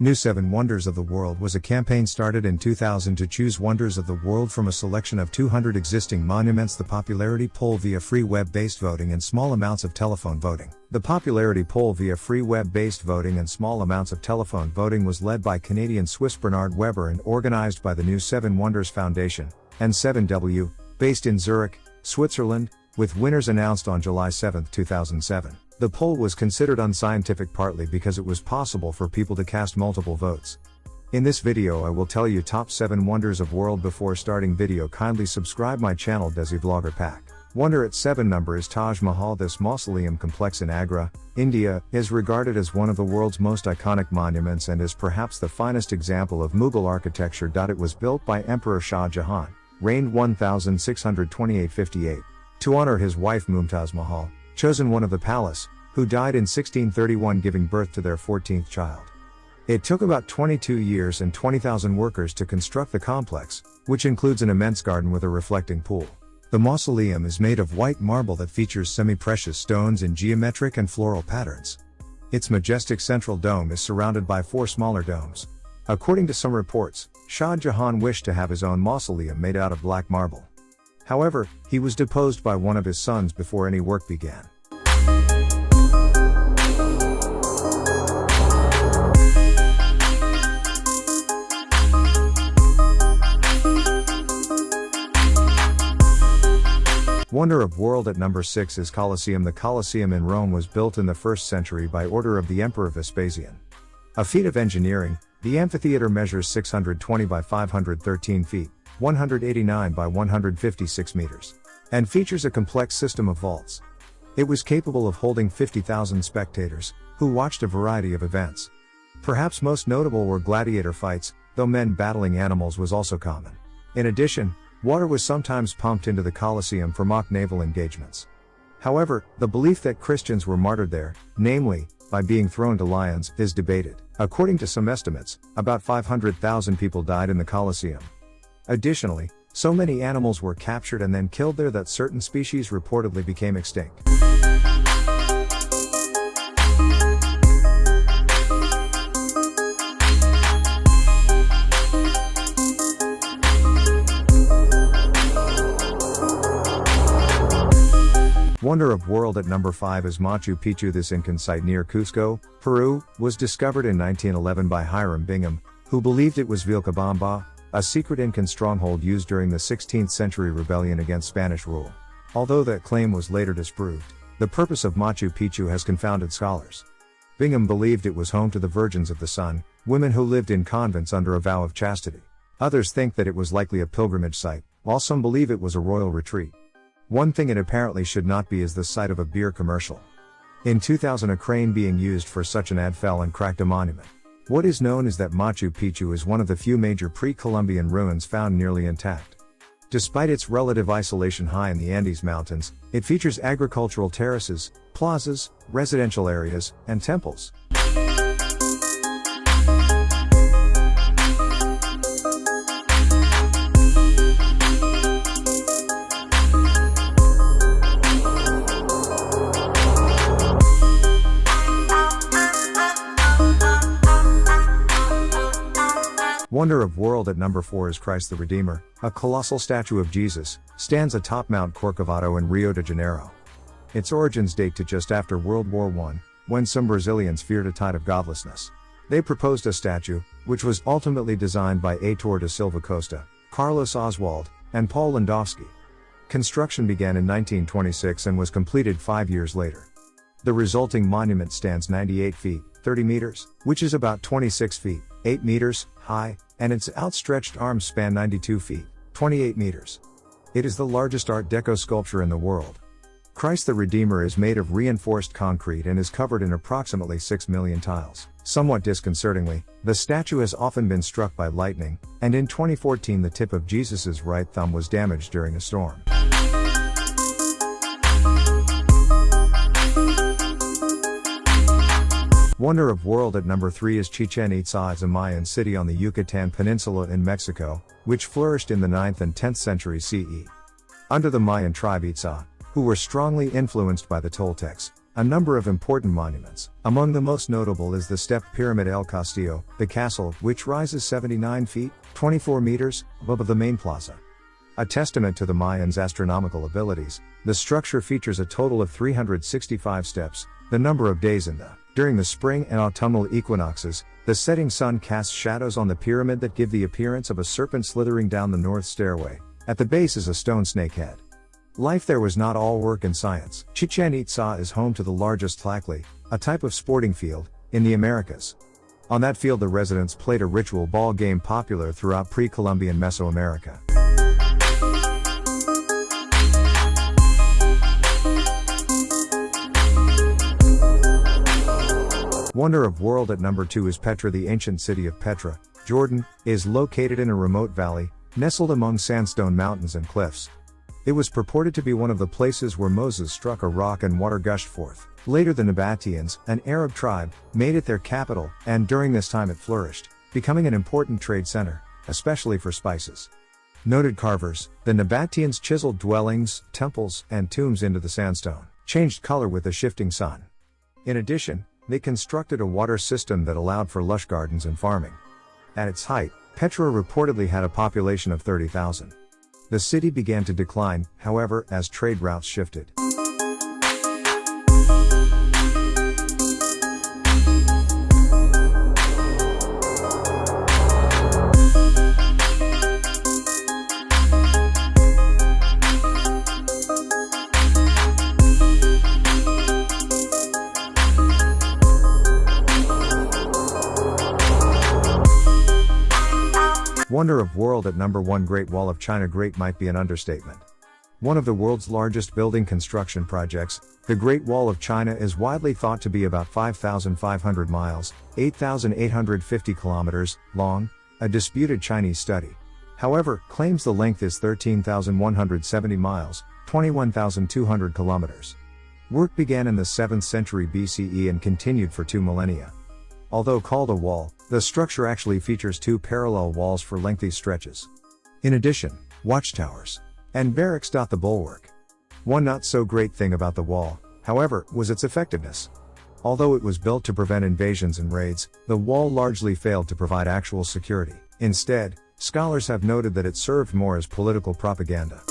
New 7 Wonders of the World was a campaign started in 2000 to choose wonders of the world from a selection of 200 existing monuments. The popularity poll via free web-based voting and small amounts of telephone voting. The popularity poll via free web-based voting and small amounts of telephone voting was led by Canadian Swiss Bernard Weber and organized by the New 7 Wonders Foundation, N7W, based in Zurich, Switzerland, with winners announced on July 7, 2007. The poll was considered unscientific partly because it was possible for people to cast multiple votes. In this video I will tell you top 7 wonders of world. Before starting video, kindly subscribe my channel desivloggerpak. Wonder at 7 number is Taj Mahal. This mausoleum complex in Agra, India, is regarded as one of the world's most iconic monuments and is perhaps the finest example of Mughal architecture. It was built by Emperor Shah Jahan, reigned 1628-58, to honor his wife Mumtaz Mahal, chosen one of the palace, who died in 1631 giving birth to their 14th child. It took about 22 years and 20,000 workers to construct the complex, which includes an immense garden with a reflecting pool. The mausoleum is made of white marble that features semi-precious stones in geometric and floral patterns. Its majestic central dome is surrounded by 4 smaller domes. According to some reports, Shah Jahan wished to have his own mausoleum made out of black marble. However, he was deposed by one of his sons before any work began. Wonder of world at number 6 is Colosseum. The Colosseum in Rome was built in the 1st century by order of the Emperor Vespasian. A feat of engineering, the amphitheater measures 620 by 513 feet, 189 by 156 meters, and features a complex system of vaults. It was capable of holding 50,000 spectators, who watched a variety of events. Perhaps most notable were gladiator fights, though men battling animals was also common. In addition, water was sometimes pumped into the Colosseum for mock naval engagements. However, the belief that Christians were martyred there, namely, by being thrown to lions, is debated. According to some estimates, about 500,000 people died in the Colosseum. Additionally, so many animals were captured and then killed there that certain species reportedly became extinct. Wonder of world at number 5 is Machu Picchu. This Incan site near Cusco, Peru, was discovered in 1911 by Hiram Bingham, who believed it was Vilcabamba, a secret Incan stronghold used during the 16th century rebellion against Spanish rule. Although that claim was later disproved, the purpose of Machu Picchu has confounded scholars. Bingham believed it was home to the Virgins of the Sun, women who lived in convents under a vow of chastity. Others think that it was likely a pilgrimage site, while some believe it was a royal retreat. One thing it apparently should not be is the site of a beer commercial. In 2000 a crane being used for such an ad fell and cracked a monument. What is known is that Machu Picchu is one of the few major pre-Columbian ruins found nearly intact. Despite its relative isolation high in the Andes Mountains, it features agricultural terraces, plazas, residential areas, and temples. Wonder of world at number 4 is Christ the Redeemer. A colossal statue of Jesus stands atop Mount Corcovado in Rio de Janeiro. Its origins date to just after World War I, when some Brazilians feared a tide of godlessness. They proposed a statue, which was ultimately designed by Heitor da Silva Costa, Carlos Oswald, and Paul Landowski. Construction began in 1926 and was completed 5 years later. The resulting monument stands 98 feet, 30 meters, which is about 26 feet, 8 meters, high, and its outstretched arms span 92 feet, 28 meters. It is the largest Art Deco sculpture in the world. Christ the Redeemer is made of reinforced concrete and is covered in approximately 6 million tiles. Somewhat disconcertingly, the statue has often been struck by lightning, and in 2014 the tip of Jesus's right thumb was damaged during a storm. Wonder of world at number 3 is Chichen Itza. Is a Mayan city on the Yucatan Peninsula in Mexico, which flourished in the 9th and 10th centuries CE. Under the Mayan tribe Itza, who were strongly influenced by the Toltecs, a number of important monuments. Among the most notable is the stepped Pyramid El Castillo, the castle, which rises 79 feet, 24 meters, above the main plaza. A testament to the Mayans' astronomical abilities, the structure features a total of 365 steps, the number of days in the. During the spring and autumnal equinoxes, the setting sun casts shadows on the pyramid that give the appearance of a serpent slithering down the north stairway. At the base is a stone snake head. Life there was not all work and science. Chichen Itza is home to the largest tlacli, a type of sporting field, in the Americas. On that field the residents played a ritual ball game popular throughout pre-Columbian Mesoamerica. Wonder of World at number 2 is Petra. The ancient city of Petra, Jordan, is located in a remote valley, nestled among sandstone mountains and cliffs. It was purported to be one of the places where Moses struck a rock and water gushed forth. Later the Nabateans, an Arab tribe, made it their capital, and during this time it flourished, becoming an important trade center, especially for spices. Noted carvers, the Nabateans chiseled dwellings, temples, and tombs into the sandstone, changed color with the shifting sun. In addition, they constructed a water system that allowed for lush gardens and farming. At its height, Petra reportedly had a population of 30,000. The city began to decline, however, as trade routes shifted. Wonder of World at number 1. Great Wall of China. Great might be an understatement. One of the world's largest building construction projects, the Great Wall of China is widely thought to be about 5,500 miles, 8,850 kilometers, long, a disputed Chinese study. However, claims the length is 13,170 miles, 21,200 kilometers. Work began in the 7th century BCE and continued for 2 millennia. Although called a wall, the structure actually features 2 parallel walls for lengthy stretches. In addition, watchtowers and barracks dot the bulwark. One not so great thing about the wall, however, was its effectiveness. Although it was built to prevent invasions and raids, the wall largely failed to provide actual security. Instead, scholars have noted that it served more as political propaganda.